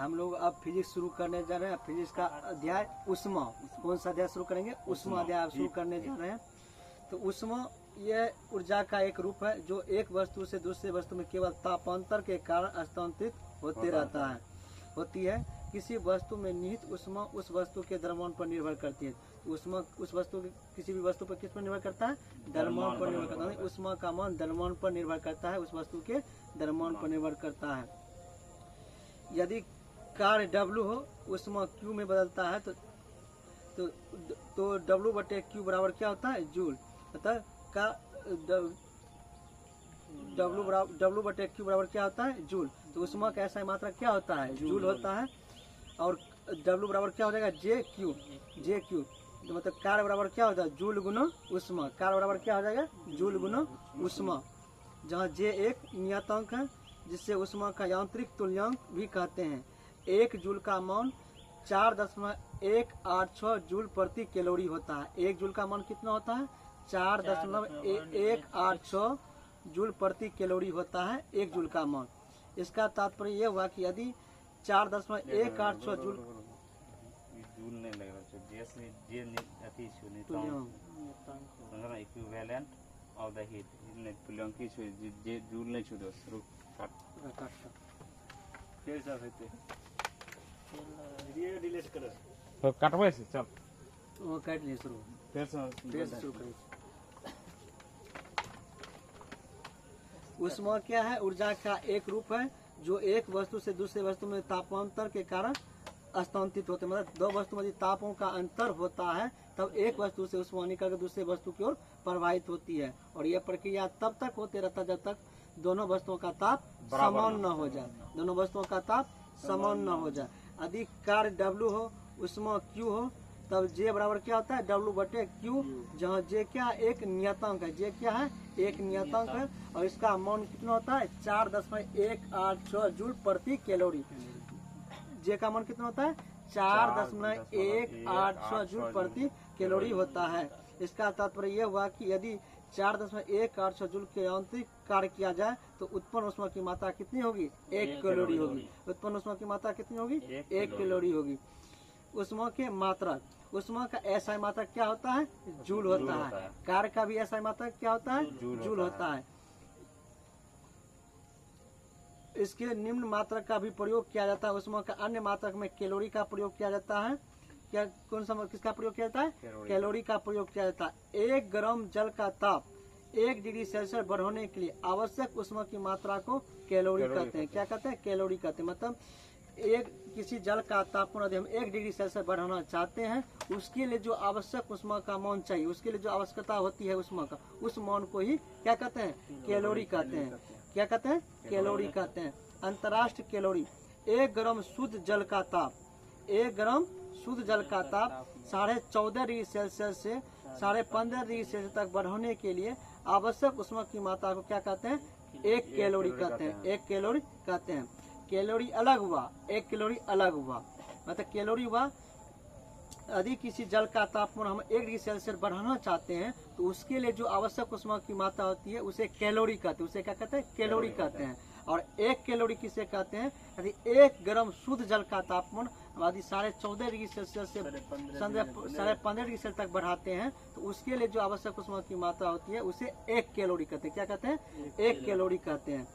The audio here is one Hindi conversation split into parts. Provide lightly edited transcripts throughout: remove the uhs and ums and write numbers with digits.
हम लोग अब फिजिक्स शुरू करने जा रहे हैं। फिजिक्स का अध्याय उष्मा। कौन सा अध्याय शुरू करेंगे? उष्मा अध्याय शुरू करने जा रहे हैं। तो उष्मा यह ऊर्जा का एक रूप है जो एक वस्तु से दूसरे वस्तु में केवल तापांतर के कारण हस्तांतरित होती है। किसी वस्तु में निहित उष्मा उस वस्तु के द्रव्यमान पर निर्भर करती है। उष्मा उस वस्तु किसी भी वस्तु पर किस पर निर्भर करता है? द्रव्यमान पर निर्भर करता है। उष्मा का मान द्रव्यमान पर निर्भर करता है, उस वस्तु के द्रव्यमान पर निर्भर करता है। यदि कार्य W हो, उष्मा Q में बदलता है तो W बटे Q बराबर क्या होता है? जूल। अतः का W बटे Q बराबर क्या होता है? जूल। तो उष्मा का ऐसा मात्रा क्या होता है? जूल होता है। और W बराबर क्या हो जाएगा? JQ। तो मतलब कार्य बराबर क्या होता है? जूल गुना उष्मा। कार्य बराबर क्या हो जाएगा? जूल गुना उष्मा, जहाँ J एक नियतांक है जिससे उष्मा का यांत्रिक तुल्यांक भी कहते हैं। 1 जूल का मान 4.186 जूल प्रति कैलोरी होता है। 1 जूल का मान कितना होता है? 4.186 जूल प्रति कैलोरी होता है 1 जूल का मान। इसका तात्पर्य यह हुआ कि यदि 4.186 जूल नहीं लग रहा है इक्विवेलेंट ऑफ द हीट तुल्यांक की जूल नहीं छूटे डिलीट करो। काटवे से चल वो काट लिए शुरू फिर शुरू करें। उष्मा क्या है? ऊर्जा का एक रूप है जो एक वस्तु से दूसरे वस्तु में तापांतर के कारण हस्तांतरित होते हैं। मतलब दो वस्तु में तापों का अंतर होता है तब एक वस्तु से उष्मा निकल कर दूसरे वस्तु की ओर प्रवाहित होती है। और यह प्रक्रिया तब तक होते रहता जब तक दोनों वस्तुओं का ताप समान न हो जाए। दोनों वस्तुओं का ताप समान न हो जाए। यदि कार्य W हो, उष्मा Q हो, तब J बराबर क्या होता है? W बटे Q, जहाँ J क्या एक नियतांक है। J क्या है? एक नियतांक है। और इसका मान कितना होता है? 4.186 जूल प्रति कैलोरी। J का मान कितना होता है? 4.186 जूल प्रति कैलोरी होता है। इसका तात्पर्य यह हुआ कि यदि 4.186 जूल के यांत्रिक कार्य किया जाए तो उत्पन्न उष्मा की मात्रा कितनी होगी? 1 कैलोरी होगी। उत्पन्न उष्मा की मात्रा कितनी होगी? 1 कैलोरी होगी। उष्मा के मात्रा, उष्मा का ऐसा मात्रा क्या होता है? जूल होता है। कार्य का भी ऐसा मात्रा क्या होता है? जूल होता है। इसके निम्न मात्रक का भी प्रयोग किया जाता है। उष्मा का अन्य मात्रक में कैलोरी का प्रयोग किया जाता है। क्या कौन सा किसका प्रयोग किया जाता है? कैलोरी का प्रयोग किया जाता है। 1 ग्राम जल का ताप 1 डिग्री सेल्सियस बढ़ाने के लिए आवश्यक उष्मा की मात्रा को कैलोरी कहते हैं। क्या कहते हैं? कैलोरी कहते हैं। मतलब किसी जल का तापमान यदि हम 1 डिग्री सेल्सियस बढ़ाना चाहते हैं, उसके लिए जो आवश्यक उष्मा का मान चाहिए, उसके लिए जो आवश्यकता होती है उष्मा का, उस मान को ही क्या कहते हैं? कैलोरी कहते हैं। क्या कहते हैं? कैलोरी कहते हैं। अंतर्राष्ट्रीय कैलोरी 1 ग्राम शुद्ध जल का ताप 1 ग्राम शुद्ध जल का ताप 14.5 डिग्री सेल्सियस से 15.5 डिग्री सेल्सियस तक बढ़ाने के लिए आवश्यक उष्मा की मात्रा को क्या कहते हैं? 1 कैलोरी कहते हैं। 1 कैलोरी कहते हैं। कैलोरी अलग हुआ, 1 कैलोरी अलग हुआ। मतलब कैलोरी हुआ यदि किसी जल का तापमान हम 1 डिग्री सेल्सियस बढ़ाना चाहते हैं तो उसके लिए जो आवश्यक उष्मा की मात्रा होती है उसे कैलोरी कहते हैं। उसे क्या कहते हैं? कैलोरी कहते हैं। और 1 कैलोरी किसे कहते हैं? यदि 1 ग्राम शुद्ध जल का तापमान यदि 14.5 डिग्री सेल्सियस से 15.5 डिग्री सेल्सियस तक बढ़ाते हैं तो उसके लिए जो आवश्यक उष्मा की मात्रा होती है उसे 1 कैलोरी कहते हैं। क्या कहते हैं? 1 कैलोरी कहते हैं।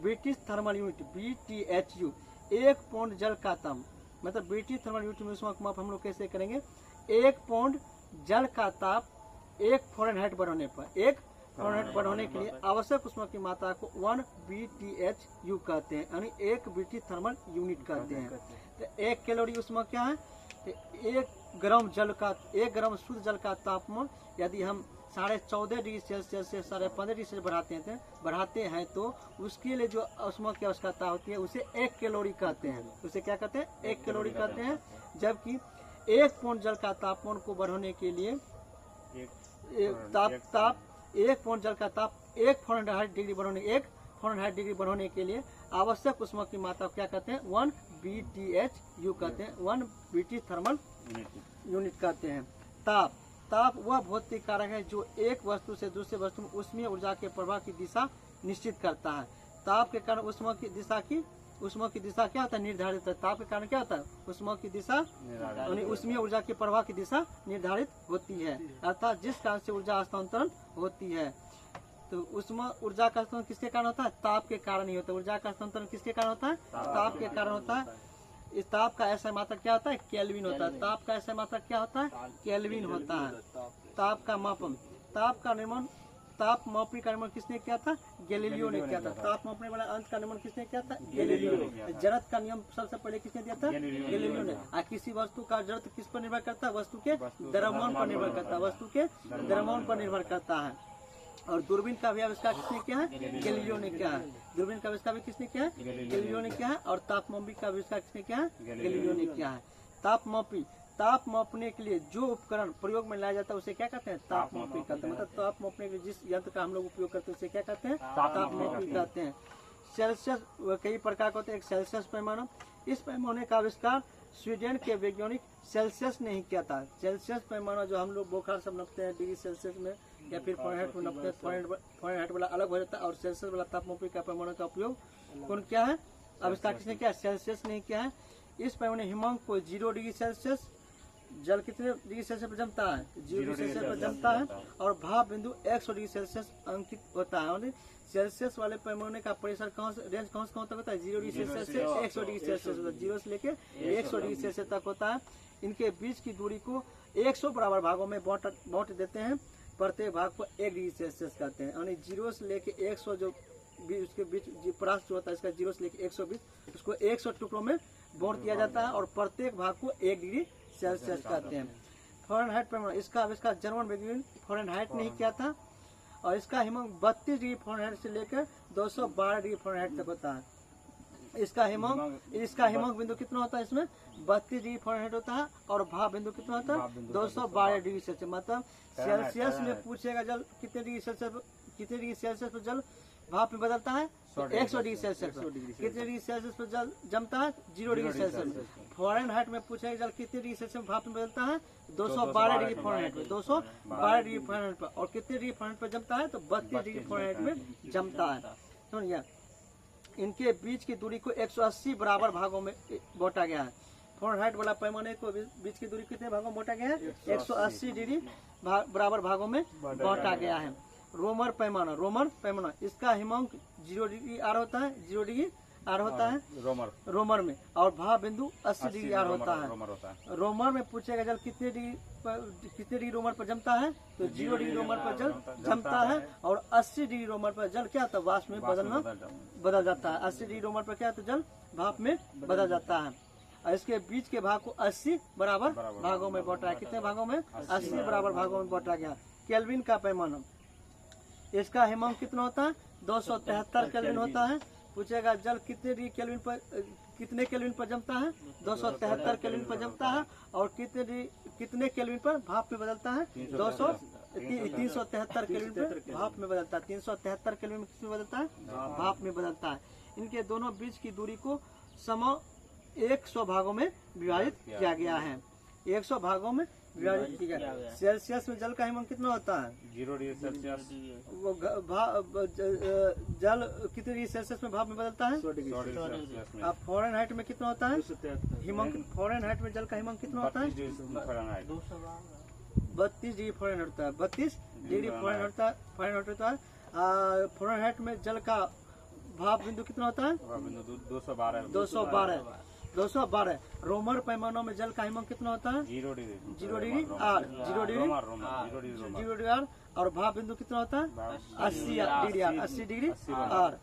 British thermal unit BTHU 1 pound जल का ताप, मतलब ब्रिटिश थर्मल यूनिट में उष्मा का माप हम लोग कैसे करेंगे? 1 पाउंड जल का ताप 1 फ़ारेनहाइट बढ़ाने पर 1 फ़ारेनहाइट बढ़ाने के लिए आवश्यक उष्मा की मात्रा को 1 BTHU कहते हैं, यानी 1 ब्रिटिश थर्मल यूनिट कहते हैं। तो 1 कैलोरी उष्मा क्या है? 1 ग्राम शुद्ध जल का तापमान यदि हम 14.5 डिग्री सेल्सियस से 15.5 डिग्री सेल्सियस बढ़ाते हैं तो उसके लिए जो उष्मा की आवश्यकता होती है उसे 1 कैलोरी कहते हैं। उसे क्या कहते हैं? 1 कैलोरी कहते हैं। जबकि 1 पाउंड जल का तापमान को बढ़ाने के लिए 1 पाउंड जल का ताप 1 फ़ारेनहाइट डिग्री बढ़ाने के लिए आवश्यक उष्मा की मात्रा क्या कहते हैं? 1 BTHU कहते हैं। 1 ब्रिटिश थर्मल यूनिट कहते हैं। ताप वह भौतिक कारक है जो एक वस्तु से दूसरे वस्तु में ऊष्मीय ऊर्जा के प्रवाह की दिशा निश्चित करता है। ताप के कारण उष्मा की दिशा की ऊष्मा की दिशा क्या होता है? निर्धारित होता है। ताप के कारण क्या होता है? ऊष्मा की दिशा यानी ऊष्मीय ऊर्जा के प्रवाह की दिशा निर्धारित होती है, अर्थात जिस कारण से ऊर्जा हस्तांतरण होती है। तो ऊष्मा ऊर्जा का हस्तांतरण किसके कारण होता है? ताप के कारण ही होता है। ऊर्जा का हस्तांतरण किसके कारण होता है? ताप के कारण होता है। इस ताप का ऐसा मात्रक क्या होता है? केल्विन होता है। ताप का ऐसा मात्रक क्या होता है? केल्विन होता है। ताप का मापन, ताप का निर्माण, ताप मापी का निर्माण किसने किया था? गैलीलियो ने किया था। ताप मापने वाला अंश का निर्माण किसने किया था? गैलीलियो ने। जड़त्व का नियम सबसे पहले किसने दिया था? गैलीलियो ने। किसी वस्तु का जड़त्व किस पर निर्भर करता है? वस्तु के द्रव्यमान पर निर्भर करता है। वस्तु के द्रव्यमान पर निर्भर करता है। और दूरबीन का भी आविष्कार किसने किया है? गैलीलियो ने किया है। दूरबीन का आविष्कार भी किसने किया है? गैलीलियो ने किया है। और तापमापी का आविष्कार किसने किया है? गैलीलियो ने किया है। तापमापी, ताप मापने के लिए जो उपकरण प्रयोग में लाया जाता है उसे क्या कहते हैं? तापमापी कहते हैं। मतलब ताप मापने के लिए जिस यंत्र का हम लोग उपयोग करते हैं उसे क्या कहते हैं? तापमापी कहते हैं। सेल्सियस कई प्रकार का होते हैं। एक सेल्सियस पैमाना, इस पैमाने का आविष्कार स्वीडन के वैज्ञानिक सेल्सियस ने ही किया था। सेल्सियस पैमाना जो हम लोग बुखार सब नापते हैं डिग्री सेल्सियस में या फिर फ़ारेनहाइट में नापते हैं, फ़ारेनहाइट वाला अलग हो जाता है और सेल्सियस वाला तापमापी का पैमाना का उपयोग कौन किया है? आविष्कार किसने किया? सेल्सियस ने किया है। इस पैमाने हिमांक को 0 डिग्री सेल्सियस, जल कितने डिग्री सेल्सियस पर जमता है? 0 डिग्री सेल्सियस पर जमता है। और भाप बिंदु 100 डिग्री सेल्सियस अंकित होता है। सेल्सियस वाले पैमाने का प्रेशर कहाँ से रेंज कहाँ तक होता है? 0 डिग्री सेल्सियस से 100 डिग्री सेल्सियस, 0 से लेके 100 डिग्री सेल्सियस तक होता है। इनके बीच की दूरी को 100 बराबर भागों में बांट देते हैं। प्रत्येक भाग को 1 डिग्री सेल्सियस कहते हैं। यानी 0 से लेके 100 जो उसके बीच प्रास जो होता है इसका 0 से लेके 120, उसको 100 टुकड़ों में बांट दिया जाता है और प्रत्येक भाग को 1 डिग्री सेल्सियस कहते हैं। फ़ारेनहाइट पैमाना, इसका आविष्कार जर्मन वैज्ञानिक फ़ारेनहाइट ने ही किया था और इसका हिमांक 32 डिग्री फ़ारेनहाइट से लेकर 212 डिग्री फ़ारेनहाइट तक होता है। इसका हिमांक बिंदु कितना होता है? इसमें 32 डिग्री फ़ारेनहाइट होता है और भाप बिंदु कितना होता है? 212 डिग्री सेल्सियस। मतलब सेल्सियस में पूछेगा जल कितने डिग्री सेल्सियस पर जल भाप में बदलता है? 100 डिग्री सेल्सियस। कितने डिग्री सेल्सियस पर जल जमता है? 0 डिग्री सेल्सियस। फ़ारेनहाइट में पूछेगा जल कितने डिग्री सेल्सियस में भाप में बदलता है? 212 डिग्री फ़ारेनहाइट में, 212 डिग्री फ़ारेनहाइट पर। और कितने डिग्री फ़ारेनहाइट पर जमता है? तो 32 डिग्री फ़ारेनहाइट में जमता है। सुनिए, इनके बीच की दूरी को 180 बराबर भागों में बांटा गया है। फ़ारेनहाइट वाला पैमाने को बीच की दूरी कितने भागों में बांटा गया है? 180 डिग्री बराबर भागों में बांटा गया है। रोमर पैमाना, इसका हिमांक 0 डिग्री आर होता है, 0 डिग्री आर होता है रोमर में। और भाप बिंदु 80 डिग्री आर होता है। रोमर में पूछेगा जल कितने डिग्री रोमर पर जमता है? तो 0 डिग्री रोमर पर जल जमता है और 80 डिग्री रोमर पर जल क्या होता है? वाष्प में बदल जाता है। 80 डिग्री रोमर पर क्या होता है? जल भाप में बदल जाता है। और इसके बीच के भाग को 80 बराबर भागों में बांटा है। कितने भागों में? 80 बराबर भागों में बांटा गया। केल्विन का पैमाना, इसका हिमांक कितना होता है? 273 केल्विन होता है। पूछेगा जल कितने केल्विन पर जमता है? 273 केल्विन पर जमता है। और कितने केल्विन पर भाप में बदलता है? 373 केल्विन पर भाप में बदलता है। 373 केल्विन में किसमें बदलता है? भाप में बदलता है। इनके दोनों बीच की दूरी को सम 100 भागों में विभाजित किया गया है। 100 भागों में विभाजित किया गया। सेल्सियस में जल का हिमांक कितना होता है? 0 डिग्री सेल्सियस। जल कितने डिग्री सेल्सियस में भाप में बदलता है? 100 डिग्री सेल्सियस में। अब फ़ारेनहाइट में कितना होता है हिमांक? फ़ारेनहाइट में जल का हिमांक कितना होता है? 32 डिग्री फ़ारेनहाइट 32 डिग्री फ़ारेनहाइट होता है। 32 डिग्री फ़ारेनहाइट होता है। फ़ारेनहाइट में जल का भाप बिंदु कितना होता है? 212। रोमर पैमानों में जल का हिमांक कितना होता है? 0 डिग्री आर, 0 डिग्री आर। और भाप बिंदु कितना होता है? 80 डिग्री आर।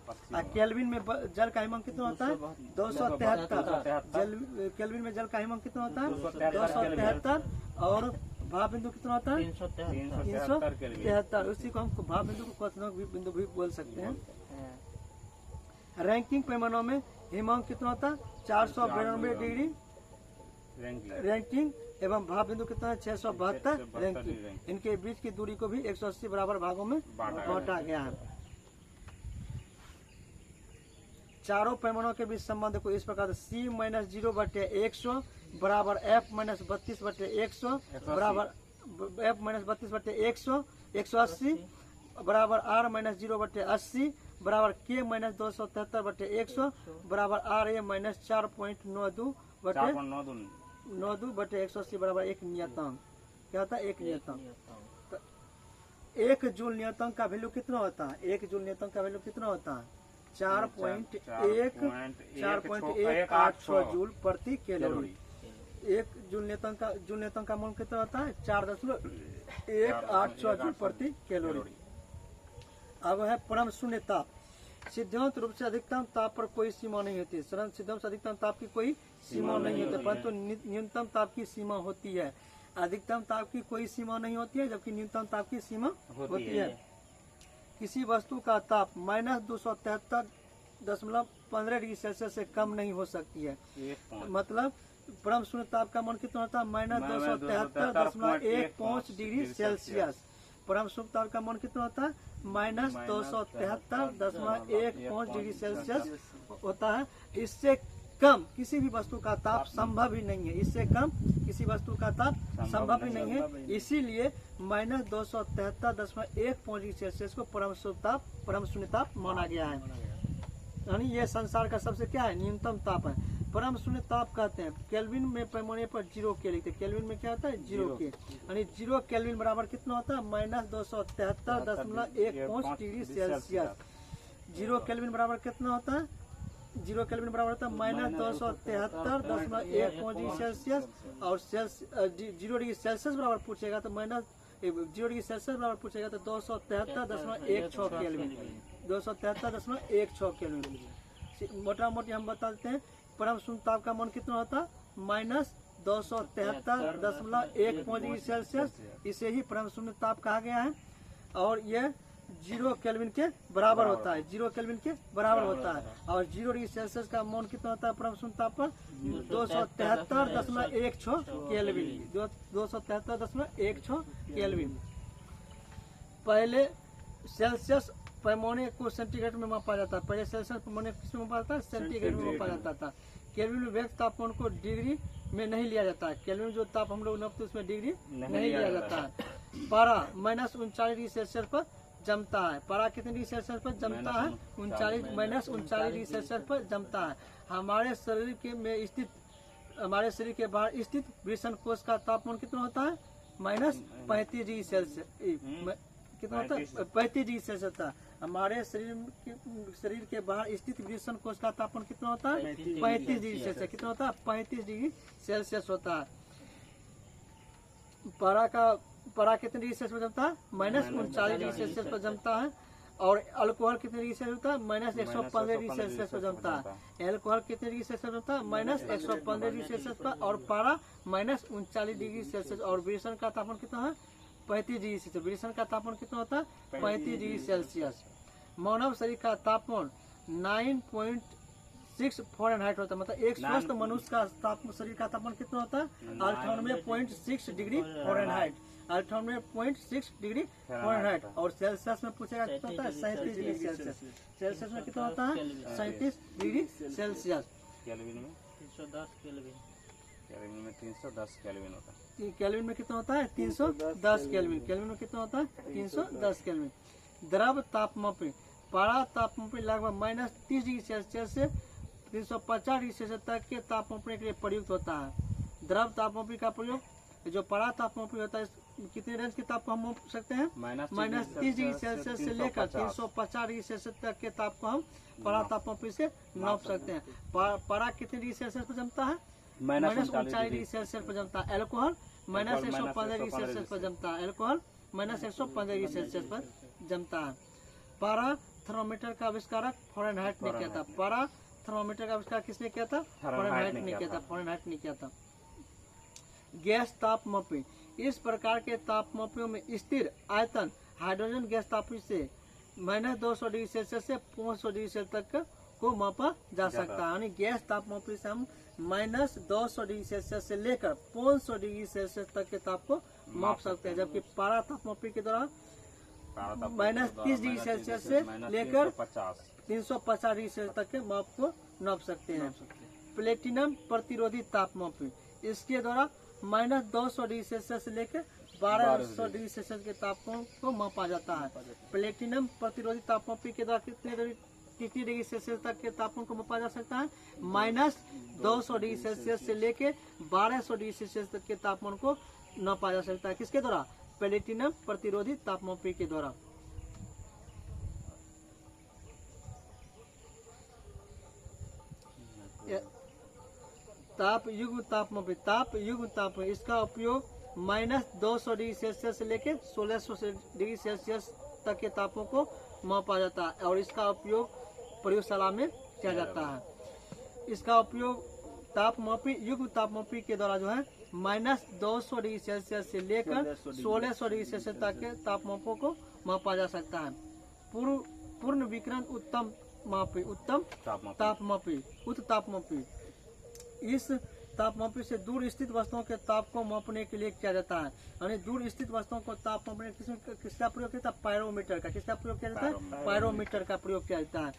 केल्विन में जल का हिमांक कितना होता है? 273। केल्विन में जल का हिमांक कितना होता है? 273। और भाप बिंदु कितना होता है? 373। उसी को हम भाप बिंदु को क्वथनांक बिंदु भी बोल सकते हैं। रैंकिंग पैमानों में हिमांक कितना होता है? 492 डिग्री रैंकिंग एवं भाप बिंदु कितना है? 672 रैंकिंग। इनके बीच की दूरी को भी 180 बराबर भागों में बांटा गया है। चारों पैमानों के बीच संबंध को इस प्रकार C-0/100 बराबर F-32/100 बराबर F-32/100 180 बराबर R-0/80 बराबर K माइनस 273 बटे 100 बराबर RA माइनस 4.92 बटे 92 बटे 180 बराबर एक नियतांक। क्या होता है? एक नियतांक। 1 जूल नियतांक का वैल्यू कितना होता है? 1 जूल नियतांक का वैल्यू कितना होता है? 4.186 जूल प्रति कैलोरी। 1 जूल नियतांक का मान कितना होता है? 4.186 जूल प्रति कैलोरी। अब है परम शून्य ताप। सिद्धांत रूप से अधिकतम ताप पर कोई सीमा नहीं होती। सिद्धांत से अधिकतम ताप की कोई सीमा नहीं होती, परंतु न्यूनतम ताप की सीमा होती है। अधिकतम ताप की कोई सीमा नहीं होती है, जबकि न्यूनतम ताप की सीमा होती है। किसी वस्तु का ताप माइनस 273.15 डिग्री सेल्सियस से कम नहीं हो सकती है। मतलब परम शून्य ताप का मान कितना होता है? Minus 273.15 degree Celsius. परम शून्य ताप का मान कितना होता है? माइनस 273.15 डिग्री सेल्सियस होता है। इससे कम किसी भी वस्तु का ताप संभव ही नहीं है। इससे कम किसी वस्तु का ताप संभव ही नहीं है। इसीलिए माइनस 273.15 डिग्री सेल्सियस को परम शून्य ताप माना गया है। यानी ये संसार का सबसे क्या है? न्यूनतम ताप है। परम शून्य ताप कहते हैं केल्विन में पैमाने पर 0 के लिखते हैं। केल्विन में क्या होता है? 0 के। यानी 0 केल्विन बराबर कितना होता है? Minus 273.15 degree Celsius. 0 केल्विन बराबर कितना होता है? 0 केल्विन बराबर होता है माइनस 273.15 डिग्री सेल्सियस। और 0 डिग्री सेल्सियस बराबर पूछेगा तो माइनस 0 डिग्री सेल्सियस बराबर पूछेगा तो 273.16 केल्विन। 273.16 केल्विन। मोटा मोटी हम बता देते हैं परम शून्य ताप का मान कितना होता है? Minus 273.15 degree Celsius. इसे ही परम शून्य ताप कहा गया है। और यह 0 केल्विन के बराबर होता है। 0 केल्विन के बराबर होता है। और 0 डिग्री सेल्सियस का मान कितना होता है परम शून्य ताप पर? 273.16 केल्विन। 273.16 केल्विन। पहले सेल्सियस पैमाने को सेंटीग्रेड में मापा जाता है। पहले सेल्सियस पैमाने किस में मापा जाता है? सेंटीग्रेड में मापा जाता था। केल्विन में व्यक्त तापमान को डिग्री में नहीं लिया जाता है। केल्विन जो ताप हम लोग नापते उसमें डिग्री नहीं लिया जाता है। पारा माइनस 39 डिग्री सेल्सियस पर जमता है। पारा कितने डिग्री सेल्सियस पर जमता है? 39 माइनस 39 डिग्री सेल्सियस पर जमता है। हमारे शरीर के बाहर स्थित वृषण कोश का तापमान कितना होता है? Minus 35 degree Celsius. कितना होता है? 35 डिग्री सेल्सियस होता है। हमारे शरीर के बाहर स्थित वृषण कोश का तापमान कितना होता है? 35 डिग्री सेल्सियस। कितना होता है? 35 डिग्री सेल्सियस होता है। पारा कितने डिग्री सेल्सियस पर जमता है? माइनस 39 डिग्री सेल्सियस पर जमता है। और अल्कोहल कितने डिग्री सेल्सियस होता है? माइनस 115 डिग्री सेल्सियस पर जमता है। अल्कोहल कितने डिग्री सेल्सियस होता है? माइनस 115 डिग्री सेल्सियस पर। और पारा माइनस 39 डिग्री सेल्सियस। और वृषण का तापमान कितना है? 35 डिग्री सेल्सियस। वृषण का तापमान कितना होता है? 35 डिग्री सेल्सियस। मानव शरीर का तापमान 9.6 फ़ारेनहाइट होता है। मतलब एक स्वस्थ मनुष्य का शरीर का तापमान कितना होता है? 98.6 डिग्री फ़ारेनहाइट। 98.6 degree Fahrenheit. और सेल्सियस में पूछेगा कितना होता है? 37 डिग्री सेल्सियस। सेल्सियस में कितना होता है? 37 डिग्री सेल्सियस। केल्विन में 310 केल्विन। केल्विन में 310 केल्विन होता है। केल्विन में कितना होता है? 310 केल्विन। केल्विन में कितना होता है? 310 केल्विन। द्रव तापमापी। पारा तापमापी लगभग माइनस 30 डिग्री सेल्सियस से 350 डिग्री सेल्सियस तक के तापमापी के लिए प्रयुक्त होता है। द्रव तापमापी का प्रयोग जो पारा तापमापी होता है कितने रेंज के ताप को हम माप सकते हैं? माइनस 30 डिग्री सेल्सियस से लेकर 350 डिग्री सेल्सियस तक के ताप को हम पारा तापमापी से नाप सकते हैं। पारा कितने डिग्री सेल्सियस पर जमता है? माइनस 39 डिग्री सेल्सियस पर जमता है। अल्कोहल माइनस 115 डिग्री सेल्सियस पर जमता है। अल्कोहल माइनस 115 डिग्री सेल्सियस पर जमता है। पारा थर्मोमीटर का आविष्कारक फ़ारेनहाइट ने किया था। पारा थर्मोमीटर का आविष्कार किसने किया था? फ़ारेनहाइट ने किया था। फ़ारेनहाइट ने किया था। गैस तापमापी। इस प्रकार के तापमापियों में स्थिर आयतन हाइड्रोजन गैस तापी से माइनस 200 डिग्री सेल्सियस से 500 डिग्री सेल्सियस तक को मापा जा सकता है। यानी गैस तापमापी से हम माइनस 200 डिग्री सेल्सियस से लेकर 500 डिग्री सेल्सियस तक के ताप को माप सकते हैं। जबकि पारा तापमापी के दौरान माइनस 30 डिग्री सेल्सियस से लेकर 350 डिग्री सेल्सियस तक के माप को नाप सकते हैं। प्लेटिनम प्रतिरोधी तापमापी। इसके द्वारा माइनस 200 डिग्री सेल्सियस से लेकर 1200 डिग्री सेल्सियस के तापमान को मापा जाता है। प्लेटिनम प्रतिरोधी तापमापी के द्वारा कितनी डिग्री सेल्सियस तक के तापमान को मापा जा सकता है? -200 डिग्री सेल्सियस से लेके 1200 डिग्री सेल्सियस तक के तापमान को नापा जा सकता है। किसके द्वारा? प्लेटिनम प्रतिरोधी तापमापी के द्वारा। ताप युग्म तापमापी इसका उपयोग -200 डिग्री सेल्सियस से लेकर 1600 डिग्री सेल्सियस तक के तापों को मापा जाता है और इसका उपयोग प्रयोगशाला में किया जाता है। इसका उपयोग युग्म तापमापी के द्वारा जो है -200 डिग्री सेल्सियस से लेकर 1600 डिग्री सेल्सियस तक के तापमापों को मापा जा सकता है। पूर्ण विकिरण उत्तम तापमापी इस तापमापी से दूर स्थित वस्तुओं के ताप को मापने के लिए किया जाता है। यानी दूर स्थित वस्तुओं को ताप मापने किसका प्रयोग किया जाता है? पायरोमीटर का। किसका प्रयोग किया जाता है? पायरोमीटर का प्रयोग किया जाता है।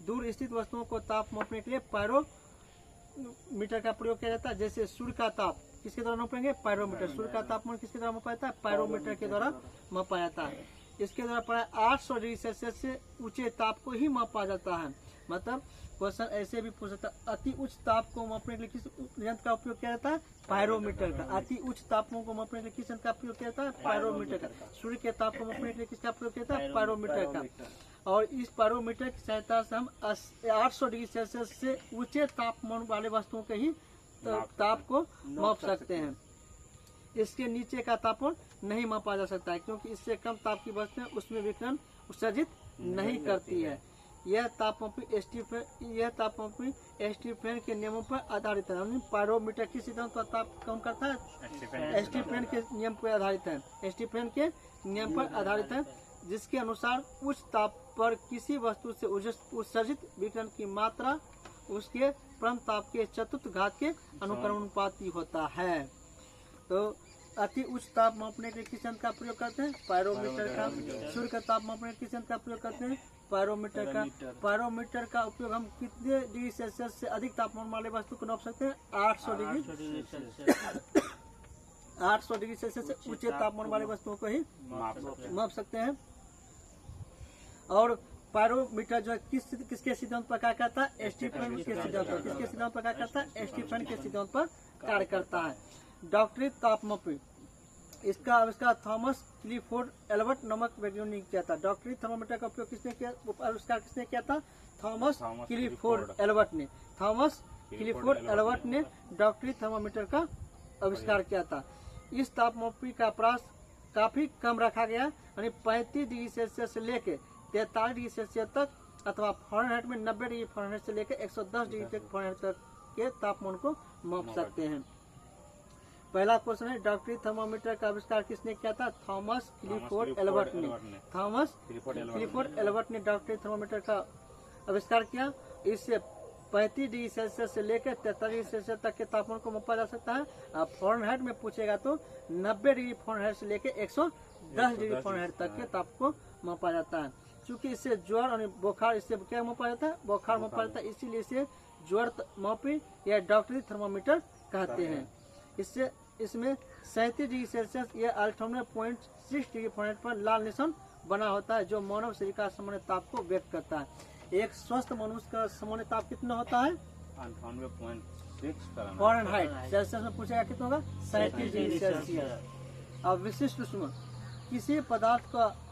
दूर स्थित वस्तुओं को ताप मापने के लिए पायरोमीटर का प्रयोग किया जाता है। जैसे सूर्य का ताप किसके द्वारा मापेंगे? पायरोमीटर। सूर्य का तापमान किसके द्वारा मापा जाता है? पायरोमीटर के द्वारा मापा जाता है। इसके द्वारा प्राय 800 डिग्री सेल्सियस से ऊंचे ताप को ही मापा जाता है। मतलब क्वेश्चन ऐसे भी पूछ सकता है, अति उच्च ताप को मापने के लिए किस यंत्र का उपयोग किया जाता है? पायरोमीटर का। अति उच्च तापमान को मापने के लिए किस यंत्र का प्रयोग किया जाता है? पायरोमीटर का। सूर्य के ताप को मापने के लिए किसका प्रयोग किया जाता है? पायरोमीटर का। और इस पायरोमीटर की सहायता से हम 800 डिग्री सेल्सियस से ऊंचे तापमान वाले वस्तुओं के ही ताप को माप सकते हैं। इसके नीचे का तापमान नहीं मापा जा सकता है, क्योंकि इससे कम ताप की वस्तुएं उसमें विकिरण उत्सर्जित नहीं करती है। यह तापमापी स्टीफेन के नियमों पर आधारित है। पायरोमीटर किस सिद्धांत पर ताप कम करता है? स्टीफेन के नियम पर आधारित है। स्टीफेन के नियम पर आधारित है, जिसके अनुसार उच्च ताप पर किसी वस्तु से उत्सर्जित विकिरण की मात्रा उसके परम ताप के चतुर्थ घात के अनुक्रमानुपाती होता है। तो अति उच्च ताप मापने के लिए किस यंत्र का प्रयोग करते हैं? पायरोमीटर का। सूर्य का ताप मापने के लिए किस यंत्र का प्रयोग करते हैं? पायरोमीटर का। पायरोमीटर का उपयोग हम कितने डिग्री सेल्सियस से अधिक तापमान वाले वस्तु को नाप सकते हैं? 800 डिग्री सेल्सियस से ऊंचे तापमान वाले वस्तुओं को ही माप सकते हैं। और पायरोमीटर जो है किसके सिद्धांत पर कार्य करता है? स्टीफेन के सिद्धांत पर। किसके सिद्धांत पर कार्य करता है? स्टीफेन के सिद्धांत पर कार्य करता है। डॉक्टरी तापमापी इसका आविष्कार थॉमस क्लिफोर्ड एल्बर्ट नामक वैज्ञानिक ने किया था। डॉक्टरी थर्मोमीटर का उपयोग किसने किया? आविष्कार किसने किया था? थॉमस क्लिफोर्ड एल्बर्ट ने। थॉमस क्लिफोर्ड एल्बर्ट ने डॉक्टरी थर्मोमीटर का आविष्कार किया था। इस तापमापी का प्रास काफी कम रखा गया, यानी 35 डिग्री सेल्सियस से लेकर 43 डिग्री सेल्सियस तक, अथवा फ़ारेनहाइट में 90 डिग्री फ़ारेनहाइट से लेकर 110 डिग्री फ़ारेनहाइट तक के तापमान को माप सकते हैं। पहला क्वेश्चन है, डॉक्टरी थर्मोमीटर का आविष्कार किसने किया था? थॉमस क्लिफोर्ड एल्बर्ट ने। थॉमस क्लिफोर्ड एल्बर्ट ने डॉक्टरी थर्मोमीटर का आविष्कार किया। इससे 35 डिग्री सेल्सियस से लेकर 43 डिग्री सेल्सियस तक के तापमान को मापा जा सकता है। अब फ़ारेनहाइट में पूछेगा तो 90 डिग्री फ़ारेनहाइट से लेकर 110 डिग्री फ़ारेनहाइट तक के ताप को मापा जाता है। क्योंकि इससे ज्वर और बुखार, इससे क्या मापा जाता है? बुखार मापा जाता है, इसीलिए इसे ज्वर मापी या डॉक्टरी थर्मोमीटर कहते हैं। इसमें 37 डिग्री सेल्सियस या 98.6 डिग्री फ़ारेनहाइट पर लाल निशान बना होता है, जो मानव शरीर का सामान्य ताप को व्यक्त करता है। एक स्वस्थ मनुष्य का सामान्य ताप कितना होता है? 98.6 फ़ारेनहाइट। सेल्सियस में पूछेगा कितना होगा? 37 डिग्री सेल्सियस। अब विशिष्ट ऊष्मा, किसी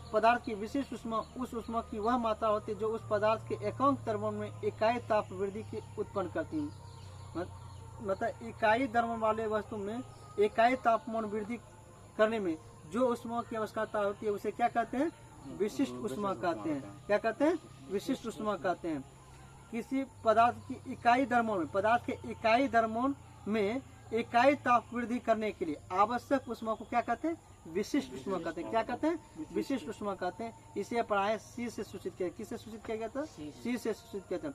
पदार्थ की विशिष्ट ऊष्मा उस ऊष्मा की वह मात्रा होती है जो उस पदार्थ के एकांक द्रव्यमान में इकाई ताप वृद्धि की उत्पन्न करती है। मतलब इकाई द्रव्यमान वाले वस्तु में इकाई तापमान वृद्धि करने में जो ऊष्मा की आवश्यकता होती है उसे क्या कहते हैं? विशिष्ट ऊष्मा कहते हैं। क्या कहते हैं? विशिष्ट ऊष्मा कहते हैं। किसी पदार्थ की इकाई द्रव्यमान में, पदार्थ के इकाई द्रव्यमान में इकाई ताप वृद्धि करने के लिए आवश्यक ऊष्मा को क्या कहते हैं? विशिष्ट ऊष्मा कहते हैं। क्या कहते हैं? विशिष्ट ऊष्मा कहते हैं। इसे पढ़ाया सी से सूचित किया। किससे सूचित किया गया था? सी से सूचित किया था।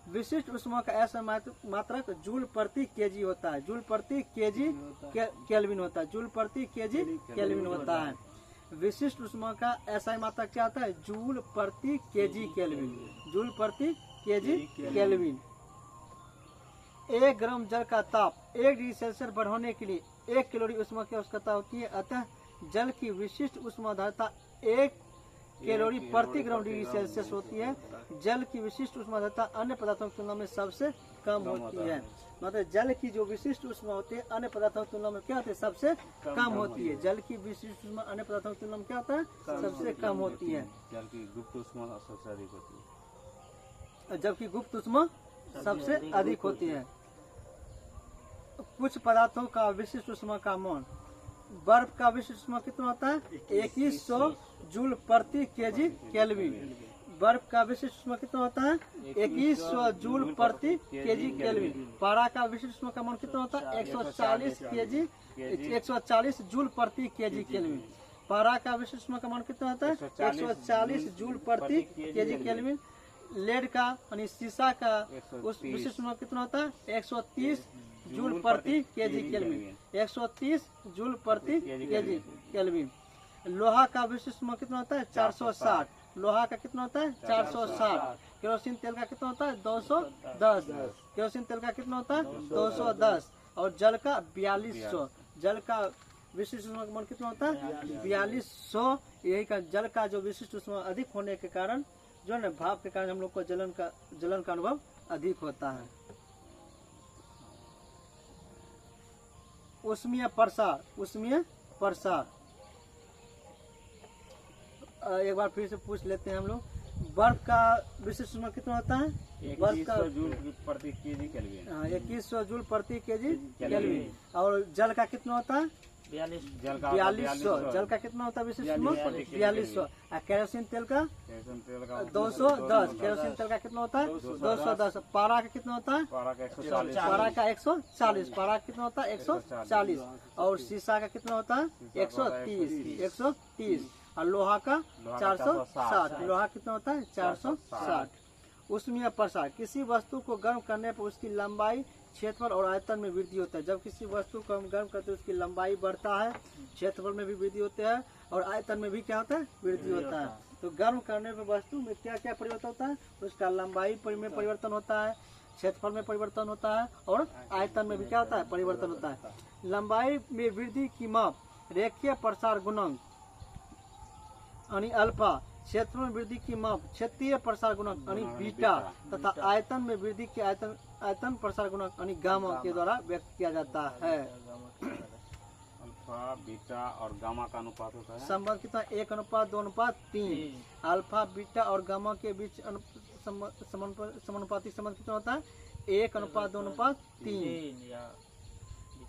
विशिष्ट ऊष्मा का ऐसा मात्रक जूल प्रति केजी होता है। जूल प्रति केजी केल्विन होता है। जूल प्रति केजी केल्विन होता है। विशिष्ट ऊष्मा का ऐसा मात्रक क्या होता है? जूल प्रति केजी केल्विन। जूल प्रति केजी केल्विन। 1 ग्राम जल का ताप 1 डिग्री सेल्सियस बढ़ाने के लिए 1 कैलोरी ऊष्मा की आवश्यकता होती है। अतः जल की विशिष्ट ऊष्माधारता 1 कैलोरी प्रति ग्राम डिग्री सेल्सियस होती है। जल की विशिष्ट ऊष्माधारता अन्य पदार्थों की तुलना में सबसे कम होती है। मतलब जल की जो विशिष्ट ऊष्मा होती है अन्य पदार्थों की तुलना में क्या होती है, सबसे कम होती है। जल की विशिष्ट ऊष्मा अन्य पदार्थों की तुलना में क्या होता है, सबसे कम होती है। जल की गुप्त ऊष्मा सबसे अधिक होती है। जबकि गुप्त ऊष्मा सबसे अधिक होती है। कुछ पदार्थों का विशिष्ट ऊष्मा का मान, बर्फ का विशिष्ट ऊष्मा कितना होता है, 2100 जूल प्रति केजी केल्विन। बर्फ का विशिष्ट ऊष्मा कितना होता है, 2100 जूल प्रति केजी केल्विन। पारा का विशिष्ट ऊष्मा का मान कितना होता है, 140 जूल प्रति केजी केल्विन। पारा का विशिष्ट ऊष्मा का मान कितना होता है, 140 जूल प्रति केजी केल्विन। लेड का यानी शीशा का उस विशिष्ट ऊष्मा कितना होता है, 130 जूल प्रति केजी केल्विन। 130 जूल प्रति केजी केल्विन। लोहा का विशिष्ट ऊष्मा कितना होता है, 460। लोहा का कितना होता है, 460। केरोसिन तेल का कितना होता है, 210। केरोसिन तेल का कितना होता है, 210। और जल का 4200। जल का विशिष्ट ऊष्मा का मान कितना होता है, 4200। यही का जल का जो विशिष्ट ऊष्मा अधिक होने के कारण जो है भाप के कारण हम लोग को जलन का अनुभव अधिक होता है। ऊष्मीय प्रसार, ऊष्मीय प्रसार एक बार फिर से पूछ लेते हैं हम लोग। बर्फ का विशिष्ट ऊष्मा कितना होता है, बर्फ का 2100 जूल प्रति केजी केल्विन। 2100 जूल प्रति केजी केल्विन। और जल का कितना होता है, 4200। जल का कितना होता है विशिष्ट ऊष्मा, 4200। केरोसिन तेल का 210। केरोसिन तेल का कितना होता है, 210। पारा का कितना होता है, पारा का 140। पारा का 140। पारा का कितना होता है, 140। और शीशा का कितना होता है, 130। और लोहा का 460। लोहा कितना होता है, 460। ऊष्मीय प्रसार, किसी वस्तु को गर्म करने पर उसकी लंबाई, क्षेत्रफल और आयतन में वृद्धि होता है। जब किसी वस्तु को हम गर्म करते हैं उसकी लंबाई बढ़ता है, क्षेत्रफल में भी वृद्धि होता है और आयतन में भी क्या होता है, वृद्धि होता है। तो गर्म करने पर वस्तु में क्या क्या परिवर्तन होता है, उसका लंबाई में परिवर्तन होता है, क्षेत्रफल में परिवर्तन होता है और आयतन में भी क्या होता है, परिवर्तन होता है। लंबाई में वृद्धि की माप रेखीय प्रसार गुणांक यानी अल्फा, क्षेत्र में वृद्धि की माप क्षेत्रीय प्रसार गुणांक यानी बीटा तथा आयतन में वृद्धि के आयतन प्रसार गुणांक यानी गामा के द्वारा व्यक्त किया जाता है। अल्फा, बीटा और गामा का अनुपात होता है। संबंध कितना, 1:2:3। अल्फा, बीटा और गामा के बीच समानुपातिक संबंध कितना होता है, 1:2:3।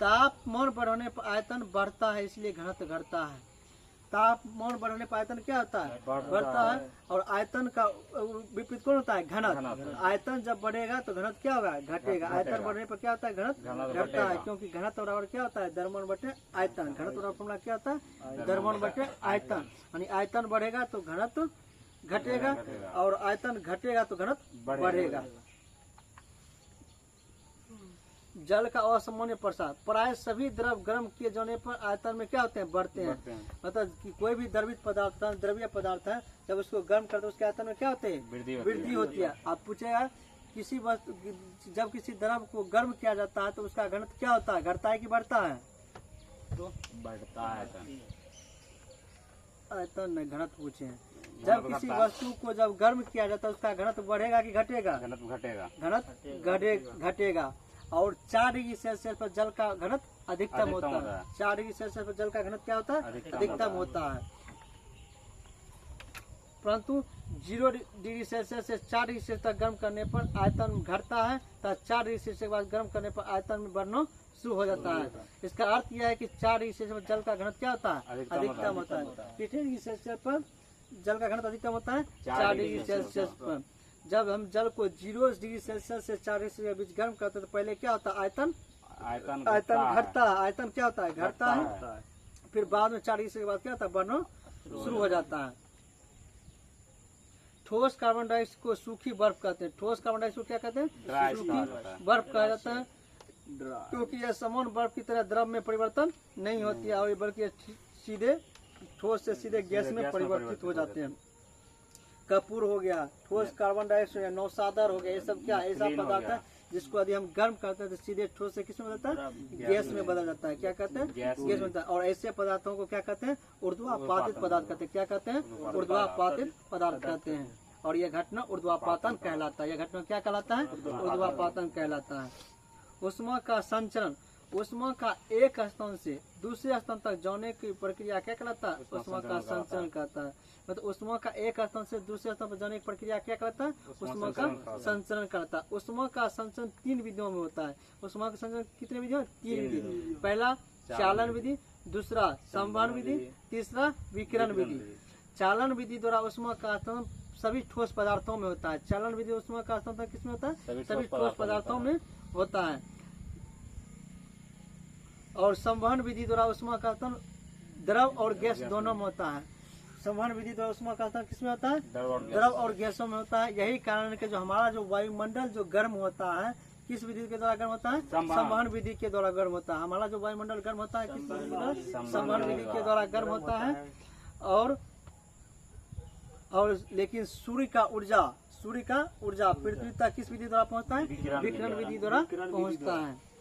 तापमान बढ़ने पर आयतन बढ़ता है इसलिए घनत्व घटता है। तापमान बढ़ने पर आयतन क्या होता है, बढ़ता है। और आयतन का विपरीत कौन होता है, घनत्व। आयतन जब बढ़ेगा तो घनत्व क्या होगा, घटेगा। आयतन बढ़ने पर क्या होता है, घनत्व घटता है, क्योंकि घनत्व बराबर क्या होता है, द्रव्यमान बटे आयतन। घनत्व बराबर फॉर्मूला क्या होता है, द्रव्यमान बटे आयतन। यानी आयतन बढ़ेगा तो घनत्व घटेगा और आयतन घटेगा तो घनत्व बढ़ेगा। जल का असामान्य प्रसार, प्राय सभी द्रव गर्म किए जाने पर आयतन में क्या होते हैं, बढ़ते हैं। मतलब कि कोई भी द्रवित पदार्थ, द्रव्य पदार्थ है, जब उसको गर्म करते हैं उसके आयतन में क्या होते हैं, वृद्धि होती है। आप पूछेगा किसी वस्तु, जब किसी द्रव को गर्म किया जाता है तो उसका घनत्व क्या होता है, घटता है कि बढ़ता है, तो बढ़ता है आयतन में घनत्व पूछे हैं। जब किसी वस्तु को जब गर्म किया जाता है उसका घनत्व बढ़ेगा कि घटेगा, घनत्व घटेगा। घनत्व घटेगा। और 4 डिग्री सेल्सियस पर जल का घनत्व अधिकतम होता है। 4 डिग्री सेल्सियस पर जल का घनत्व क्या होता है, अधिकतम होता है। परंतु 0 डिग्री सेल्सियस से 4 डिग्री सेल्सियस तक गर्म करने पर आयतन घटता है, तथा 4 डिग्री सेल्सियस के बाद गर्म करने पर आयतन में बढ़ना शुरू हो जाता है। इसका अर्थ यह है कि 4 डिग्री सेल्सियस पर जल का घनत्व क्या होता है, अधिकतम होता है। कितने डिग्री सेल्सियस पर जल का घनत्व अधिकतम होता है, 4 डिग्री सेल्सियस पर। जब हम जल को 0 डिग्री सेल्सियस से 4 डिग्री सेल्सियस के बीच गर्म करते हैं तो पहले क्या होता है, आयतन घटता है। आयतन क्या होता है, घटता है। फिर बाद में 4 डिग्री के बाद क्या होता है, बढ़ना शुरू हो जाता है। ठोस कार्बन डाइऑक्साइड को सूखी बर्फ कहते हैं। ठोस कार्बन डाइऑक्साइड को क्या कहते हैं, सूखी बर्फ कहा जाता है, क्योंकि यह समान बर्फ की तरह द्रव में परिवर्तन नहीं होती है और बल्कि सीधे ठोस से सीधे गैस में परिवर्तित हो जाते हैं। कपूर हो गया, ठोस कार्बन डाइऑक्साइड, नौसादर हो गया, ये सब क्या ऐसा पदार्थ है जिसको यदि हम गर्म करते हैं तो सीधे ठोस से किसमें बदलता है, गैस में बदल जाता है। क्या कहते हैं, गैस में बनता है। और ऐसे पदार्थों को क्या कहते हैं, ऊर्ध्वापातित पदार्थ कहते हैं। क्या कहते हैं, ऊर्ध्वापातित पदार्थ कहते हैं। और यह घटना ऊर्ध्वापातन कहलाता है। यह घटना क्या कहलाता है, ऊर्ध्वापातन कहलाता है। उष्मा का संचरण, उष्मा का एक स्थान से दूसरे स्थान तक जाने की प्रक्रिया क्या कहलाता है, उष्मा का संचरण कहता है। मतलब उष्मा का एक स्थान से दूसरे स्थान पर जाने की प्रक्रिया क्या कहलाता है, उष्मा का संचरण कहता है। उष्मा का संचरण 3 विधियों में होता है। उष्मा का संचरण कितने विधियों, 3 विधि। पहला चालन विधि, दूसरा संवहन विधि, तीसरा विकिरण विधि। चालन विधि द्वारा उष्मा का स्थान सभी ठोस पदार्थों में होता है। चालन विधि उष्मा का स्थान किसमें होता है, सभी ठोस पदार्थों में होता है। और संवहन विधि द्वारा उष्मा का स्थान द्रव और गैस दोनों में होता है। संवहन विधि द्वारा उष्मा का स्थान किसमें होता है, द्रव और गैसों में होता है। यही कारण है कि जो हमारा जो वायुमंडल जो गर्म होता है, किस विधि के द्वारा गर्म होता है, संवहन विधि के द्वारा गर्म होता है। हमारा जो वायुमंडल गर्म होता है किस विधि के द्वारा, संवहन विधि के द्वारा गर्म होता है। और लेकिन सूर्य का ऊर्जा पृथ्वी तक किस विधि द्वारा पहुंचता है, विकिरण विधि द्वारा पहुंचता है।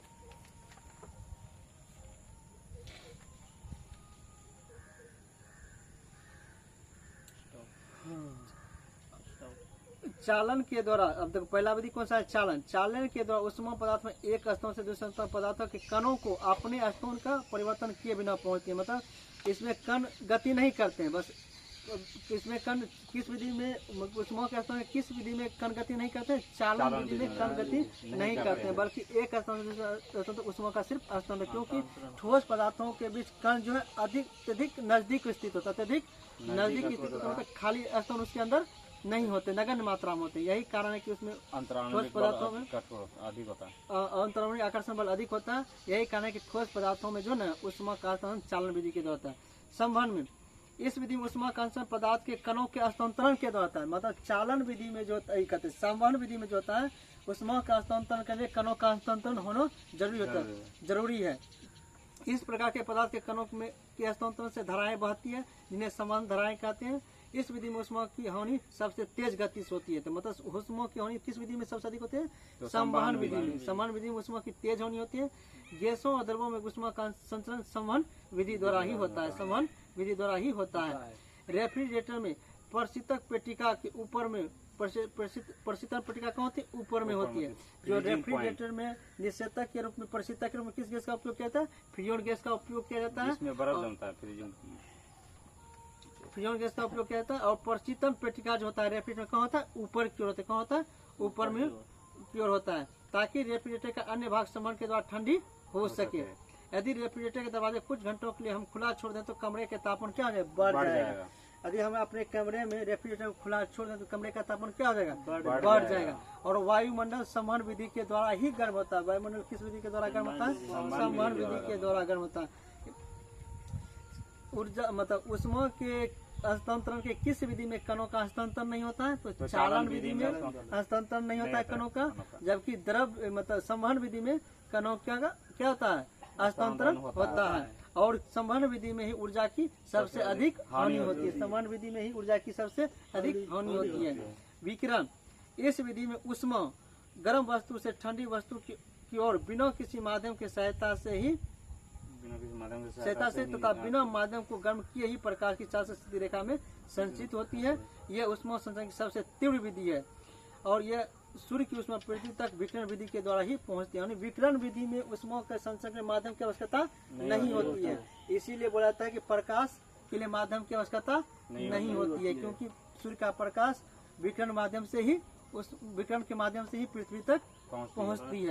चालन के द्वारा, अब देखो पहला विधि कौन सा है, चालन के द्वारा उष्मा पदार्थ में एक स्थान से दूसरे स्थान पदार्थों के कणों को अपने स्थान का परिवर्तन किए बिना पहुंचते हैं। मतलब इसमें कण गति नहीं करते हैं, बस इसमें कण किस विधि में, उष्मा के स्थान में किस विधि में कण गति नहीं करते हैं, चालन विधि में कण गति नहीं करते हैं, बल्कि एक स्थान से दूसरे स्थान उष्मा का सिर्फ स्थान है। क्योंकि ठोस पदार्थों के बीच कण जो है अत्यधिक नजदीक स्थित होता है, अत्यधिक नजदीक स्थित होता है, खाली स्थान उसके अंदर नहीं होते, नगण्य मात्रा में होते। यही कारण है कि उसमें ठोस पदार्थों में अधिक होता है, अंतराणु आकर्षण बल अधिक होता है। यही कारण है कि ठोस पदार्थों में जो ना उष्मा का स्थान चालन विधि के द्वारा होता है। संवहन में, इस विधि में उष्मा का स्थान पदार्थ के कणों के हस्तांतरण के द्वारा होता है। मतलब चालन विधि में जो कहते हैं, संवहन विधि में जो होता है, उष्मा का हस्तांतरण के लिए कणों का हस्तांतरण होना जरूरी है। इस प्रकार के पदार्थ के कणों में के हस्तांतरण से धाराएं बहती है, जिन्हें संवहन धाराएं कहते हैं। इस विधि में उष्मा की हानि सबसे तेज गति से होती है। तो मतलब उष्मा की हानि किस विधि में सबसे अधिक होती है, तो संवहन विधि में। संवहन विधि में उष्मा की तेज हानि होती है। गैसों और द्रवों में उष्मा का संचरण संवहन विधि द्वारा ही होता है, संवहन विधि द्वारा ही होता है। रेफ्रिजरेटर में प्रशीतक पेटिका के ऊपर में प्रशीतन पेटिका कहाँ होती है, ऊपर में होती है। जो रेफ्रिजरेटर में निषेधक के रूप में, प्रशीतक के रूप में किस गैस का उपयोग किया जाता है, फ्रियोन गैस का उपयोग किया जाता है। बर्फ जमता है, फ्रियोन गैस का उपयोग किया जाता है। और प्रशीतन पेटिका जो होता है रेफ्रिजरेटर कहाँ होता है, ऊपर की ओर होता है। कहाँ होता है, ऊपर में की ओर होता है, ताकि रेफ्रिजरेटर का अन्य भाग संवहन के द्वारा ठंडी हो सके। यदि रेफ्रिजरेटर के दरवाजे कुछ घंटों के लिए हम खुला छोड़ दें तो कमरे के तापमान क्या हो जाएगा, बढ़ जाएगा। यदि हम अपने कमरे में रेफ्रिजरेटर को खुला छोड़ दें तो कमरे का तापमान क्या हो जाएगा, बढ़ जाएगा। और वायुमंडल संवहन विधि के द्वारा ही गर्म होता है। वायुमंडल किस विधि के द्वारा गर्म होता है, संवहन विधि के द्वारा गर्म होता है। ऊर्जा मतलब उष्मा के हस्तांतरण के किस विधि में कणों का हस्तांतरण नहीं होता है, तो चालन विधि में हस्तांतरण नहीं होता है कणों का। जबकि द्रव मतलब संवहन विधि में कणों क्या होता है, हस्तांतरण होता है। और संवहन विधि में ही ऊर्जा की सबसे अधिक हानि होती है। संवहन विधि में ही ऊर्जा की सबसे अधिक हानि होती है। विकिरण, इस विधि में उष्मा गर्म वस्तु से ठंडी वस्तु की ओर बिना किसी माध्यम की सहायता से तथा बिना माध्यम को गर्म किए ही प्रकाश की चाल से सीधी रेखा में संचित होती है। यह उष्मा संचरण की सबसे तीव्र विधि है। और यह सूर्य की उष्मा पृथ्वी तक विकिरण विधि के द्वारा ही पहुंचती है। यानी विकिरण विधि में उष्मा के संचरण के माध्यम की आवश्यकता नहीं होती है। इसीलिए बोला जाता है कि प्रकाश के लिए माध्यम की आवश्यकता नहीं होती है, क्योंकि सूर्य का प्रकाश विकिरण माध्यम से ही, उस विकिरण के माध्यम से ही पृथ्वी तक पहुंचती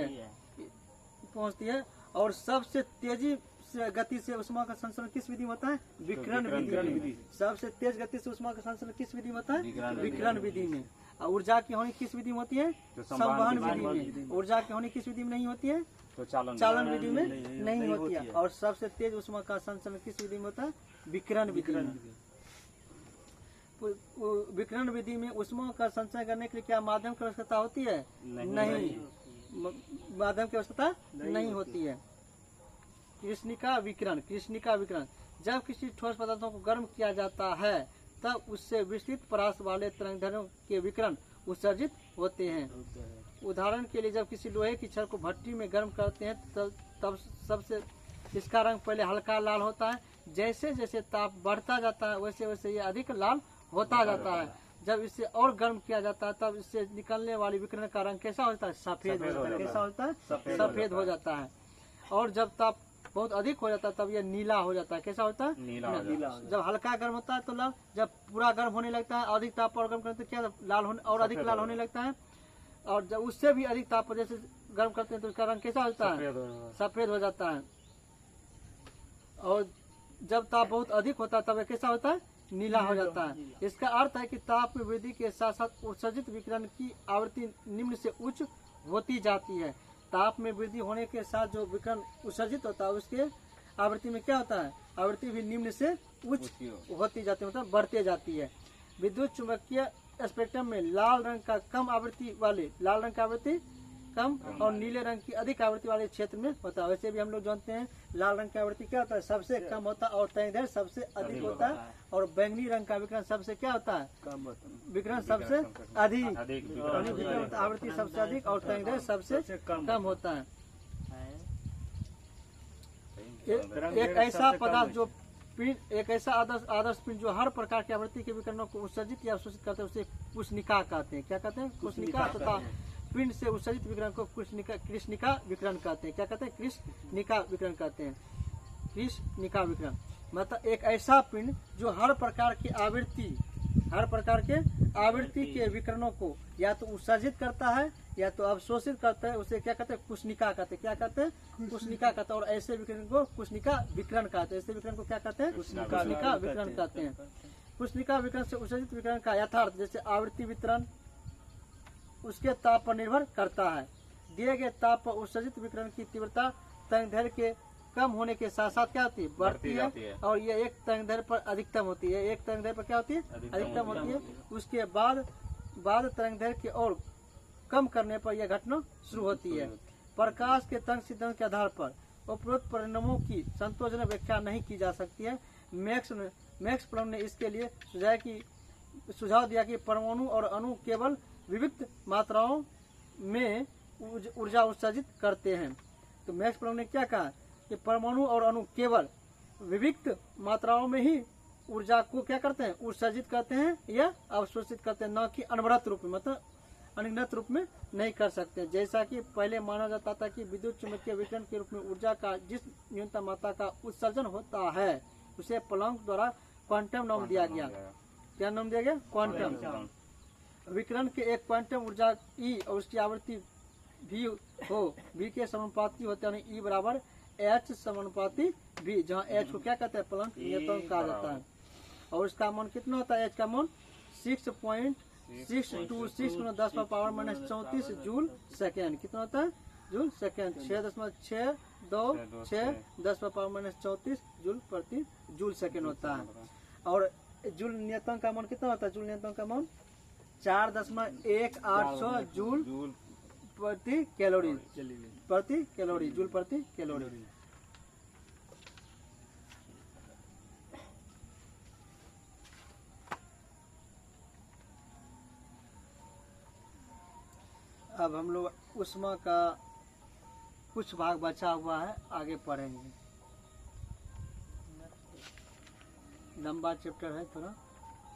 है। और सबसे तेजी से गति से उष्मा का संचरण किस विधि में होता है, विकिरण विधि। सबसे तेज गति से उष्मा का संचरण किस विधि में होता है, विकिरण विधि में। और ऊर्जा की हानि किस विधि में होती है, संवहन विधि में। ऊर्जा की हानि किस विधि में नहीं होती है, तो चालन विधि में नहीं होती है। और सबसे तेज उष्मा का संचरण किस विधि में होता है, विकिरण विधि में। विकिरण विधि में उष्मा का संचरण करने के लिए क्या माध्यम की आवश्यकता होती है, नहीं, माध्यम की आवश्यकता नहीं होती है। कृष्णिका विकिरण, जब किसी ठोस पदार्थों को गर्म किया जाता है तब उससे विस्तृत परास वाले तरंगदैर्घ्यों के विकिरण उत्सर्जित होते हैं। उदाहरण के लिए जब किसी लोहे की छड़ को भट्टी में गर्म करते हैं तब सबसे इसका रंग पहले हल्का लाल होता है। जैसे जैसे ताप बढ़ता जाता है वैसे वैसे ये अधिक लाल होता जाता है। जब इसे और गर्म किया जाता है तब इससे निकलने वाली विकिरण का रंग कैसा होता है? सफेद हो जाता है। कैसा होता है? सफेद हो जाता है। और जब ताप बहुत अधिक हो जाता है तब ये नीला हो जाता है। कैसा होता है? नीला। जब हल्का गर्म होता है तो लाल, जब पूरा गर्म होने लगता है, अधिक ताप पर गर्म करते हैं क्या लाल होने और अधिक लाल होने लगता है। और जब उससे भी अधिक ताप पर जैसे गर्म करते हैं तो उसका रंग कैसा होता है? सफेद हो जाता है। और जब ताप बहुत अधिक होता है तब ये कैसा होता है? नीला हो जाता है। इसका अर्थ है कि ताप में वृद्धि के साथ साथ उत्सर्जित विकिरण की आवृत्ति निम्न से उच्च होती जाती है। ताप में वृद्धि होने के साथ जो विकिरण उत्सर्जित होता है उसके आवृत्ति में क्या होता है? आवृत्ति भी निम्न से उच्च होती जाती है, मतलब बढ़ते जाती है। विद्युत चुंबकीय स्पेक्ट्रम में लाल रंग का कम आवृत्ति वाले लाल रंग का आवृत्ति कम और नीले रंग की अधिक आवृत्ति वाले क्षेत्र में होता है। वैसे भी हम लोग जानते हैं लाल रंग की आवृत्ति क्या होता है? सबसे कम होता है और तरंगदैर्घ्य सबसे अधिक होता है। और बैंगनी रंग का विकिरण सबसे क्या होता है? विकिरण सबसे अधिक, आवृत्ति सबसे अधिक और तरंगदैर्घ्य सबसे कम होता है। एक ऐसा पदार्थ जो पिंड, एक ऐसा आदर्श पिंड जो हर प्रकार की आवृत्ति के विकिरणों को उत्सर्जित या अवशोषित करते हैं उसे कृष्णिका कहते हैं। क्या कहते हैं? कृष्णिका। तथा पिंड से उत्सर्जित विकिरण को कृष्णिका विकिरण कहते हैं। क्या कहते हैं? कृष्णिका विकिरण कहते हैं। कृष्णिका विकिरण मतलब एक ऐसा पिंड जो हर प्रकार के आवृत्ति के विकिरणों को या तो उत्सर्जित करता है या तो अवशोषित करता है, उसे क्या कहते हैं? कृष्णिका कहते हैं। क्या कहते हैं? कृष्णिका कहते हैं। और ऐसे विकिरण को कृष्णिका विकिरण कहते हैं। ऐसे विकिरण को क्या कहते हैं? कृष्णिका विकिरण कहते हैं। कृष्णिका विकिरण से उत्सर्जित विकिरण का यथार्थ जैसे आवृत्ति वितरण उसके ताप पर निर्भर करता है। दिए गए ताप पर उत्सर्जित विकिरण की तीव्रता तरंगदैर्घ्य के कम होने के साथ साथ क्या होती है? बढ़ती है। और ये एक तरंगदैर्घ्य पर अधिकतम होती है। एक तरंगदैर्घ्य पर क्या होती है? अधिकतम होती है। उसके बाद तरंगदैर्घ्य के और कम करने पर यह घटना शुरू होती है। प्रकाश के तरंग सिद्धांत के आधार पर उपरोक्त परिणामों की संतोषजनक व्याख्या नहीं की जा सकती है। मैक्स प्लैंक ने इसके लिए सुझाव दिया कि परमाणु और अणु केवल विविध मात्राओं में ऊर्जा उत्सर्जित करते हैं। तो मैक्स प्लैंक ने क्या कहा कि परमाणु और अणु केवल विविध मात्राओं में ही ऊर्जा को क्या करते हैं? उत्सर्जित करते हैं या अवशोषित करते हैं, न कि अनवरत रूप में, मतलब अनियमित रूप में नहीं कर सकते। जैसा कि पहले माना जाता था कि विद्युत चुम्बकीय विकिरण के रूप में ऊर्जा का जिस न्यूनतम मात्रा का उत्सर्जन होता है उसे प्लैंक द्वारा क्वांटम नाम दिया गया। क्या नाम दिया गया? क्वांटम। विकिरण के एक क्वांटम ऊर्जा ई और उसकी आवृत्ति भी हो v के समानुपाती होते हैं। ई बराबर h समानुपाती v, जहाँ h को क्या कहते हैं? प्लैंक नियतांक कहा जाता है। और इसका मान कितना होता है? h का मान 6.626 × 10⁻⁻34 जूल सेकेंड। कितना होता है? Joule second. 6.626 10⁻�34 जूल सेकेंड होता है। और जूल नियतांक का मान कितना होता है? जूल नियतांक का मान 4.1800 जूल प्रति कैलोरी। जूल प्रति कैलोरी। अब हम लोग ऊष्मा का कुछ भाग बचा हुआ है, आगे पढ़ेंगे। लंबा चैप्टर है थोड़ा।